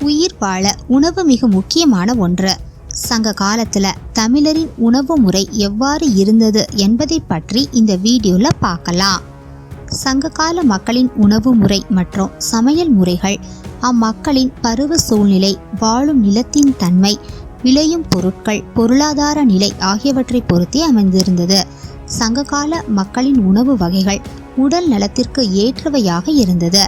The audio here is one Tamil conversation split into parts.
உயிர் வாழ உணவு மிக முக்கியமான ஒன்று. சங்க காலத்துல தமிழரின் உணவு முறை எவ்வாறு இருந்தது என்பதை பற்றி இந்த வீடியோல பார்க்கலாம். சங்ககால மக்களின் உணவு முறை மற்றும் சமையல் முறைகள் அம்மக்களின் பருவ சூழ்நிலை, வாழும் நிலத்தின் தன்மை, விளையும் பொருட்கள், பொருளாதார நிலை ஆகியவற்றை பொறுத்தே அமைந்திருந்தது. சங்ககால மக்களின் உணவு வகைகள் உடல் நலத்திற்கு ஏற்றவையாக இருந்தது.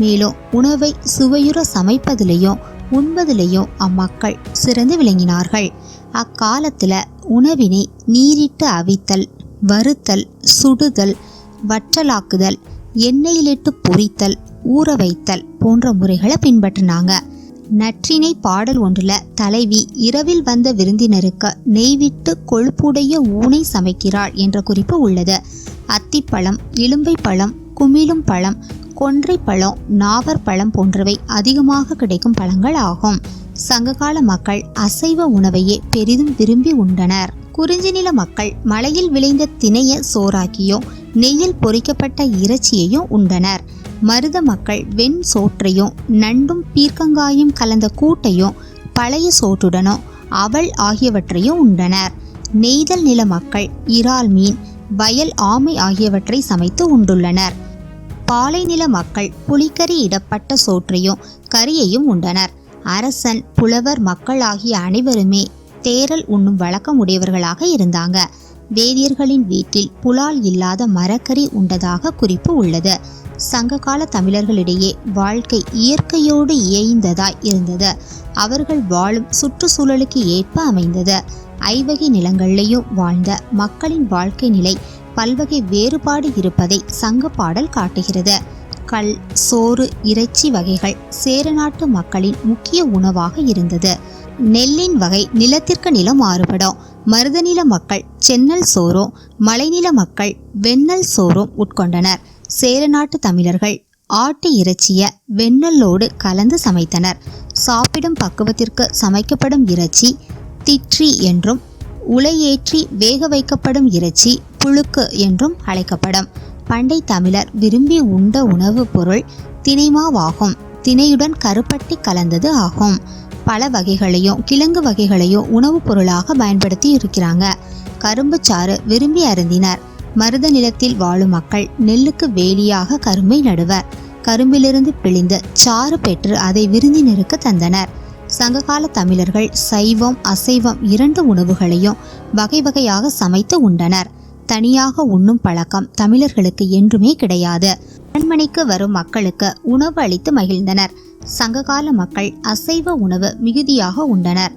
மேலும் உணவை சுவையுற சமைப்பதிலேயும் உண்பதிலேயும் அம்மக்கள் சிறந்து விளங்கினார்கள். அக்காலத்துல உணவினை நீரிட்டு அவித்தல், வறுத்தல், சுடுதல், வற்றலாக்குதல், எண்ணெயிலிட்டு பொரித்தல், ஊற வைத்தல் போன்ற முறைகளை பின்பற்றினாங்க. நற்றினை பாடல் ஒன்றுல தலைவி இரவில் வந்த விருந்தினருக்கு நெய்விட்டு கொழுப்புடைய ஊனை சமைக்கிறாள் என்ற குறிப்பு உள்ளது. அத்திப்பழம், இலும்பை பழம், குமிழும் பழம், கொன்றை பழம், நாவர் பழம் போன்றவை அதிகமாக கிடைக்கும் பழங்கள் ஆகும். சங்ககால மக்கள் அசைவ உணவையே பெரிதும் விரும்பி உண்டனர். குறிஞ்சி நில மக்கள் மலையில் விளைந்த திணைய சோறாக்கியும் நெய்யில் பொரிக்கப்பட்ட இறைச்சியையும் உண்டனர். மருத மக்கள் வெண் சோற்றையும் நண்டும் பீர்க்கங்காயும் கலந்த கூட்டையும் பழைய சோற்றுடனும் அவல் ஆகியவற்றையும் உண்டனர். நெய்தல் நில மக்கள் இறால் மீன், வயல் ஆமை ஆகியவற்றை சமைத்து உண்டுள்ளனர். பாலை நில மக்கள் புளிக்கறி இடப்பட்ட சோற்றையும் கறியையும் உண்டனர். அரசன், புலவர் மக்கள் ஆகிய அனைவருமே தேரல் உண்ணும் வழக்கம் உடையவர்களாக இருந்தாங்க. வேதியர்களின் வீட்டில் புலால் இல்லாத மரக்கறி உண்டதாக குறிப்பு உள்ளது. சங்ககால தமிழர்களிடையே வாழ்க்கை இயற்கையோடு இயைந்ததாய் இருந்தது. அவர்கள் வாழும் சுற்றுச்சூழலுக்கு ஏற்ப அமைந்தது. ஐவகை நிலங்களிலேயும் வாழ்ந்த மக்களின் வாழ்க்கை நிலை பல்வகை வேறுபாடு இருப்பதை சங்க பாடல் காட்டுகிறது. கல், சோறு, இறைச்சி வகைகள் சேரநாட்டு மக்களின் முக்கிய உணவாக இருந்தது. நெல்லின் வகை நிலத்திற்கு நிலம் மாறுபடும். மருதநில மக்கள் சென்னல் சோறும், மலைநில மக்கள் வெண்ணல் சோறும் உட்கொண்டனர். சேரநாட்டு தமிழர்கள் ஆட்டு இறைச்சிய வெண்ணலோடு கலந்து சமைத்தனர். சாப்பிடும் பக்குவத்திற்கு சமைக்கப்படும் இறைச்சி திற்றி என்றும், உலையேற்றி வேக வைக்கப்படும் இறைச்சி புழுக்கு என்றும் அழைக்கப்படும். பண்டை தமிழர் விரும்பி உண்ட உணவு பொருள் திணைமாவாகும். திணையுடன் கருப்பட்டி கலந்தது ஆகும். பல வகைகளையும் கிழங்கு வகைகளையும் உணவுப் பொருளாக பயன்படுத்தி இருக்கிறாங்க. கரும்பு சாறு விரும்பி அருந்தினர். மருத நிலத்தில் வாழும் மக்கள் நெல்லுக்கு வேலியாக கரும்பை நடுவர். கரும்பிலிருந்து பிழிந்து சாறு பெற்று அதை விருந்தினருக்கு தந்தனர். சங்ககால தமிழர்கள் சைவம், அசைவம் இரண்டு உணவுகளையும் வகை வகையாக சமைத்து உண்டனர். தனியாக உண்ணும் பழக்கம் தமிழர்களுக்கு என்றுமே கிடையாது. அரண்மனைக்கு வரும் மக்களுக்கு உணவு அளித்து மகிழ்ந்தனர். சங்ககால மக்கள் அசைவ உணவு மிகுதியாக உண்டனர்.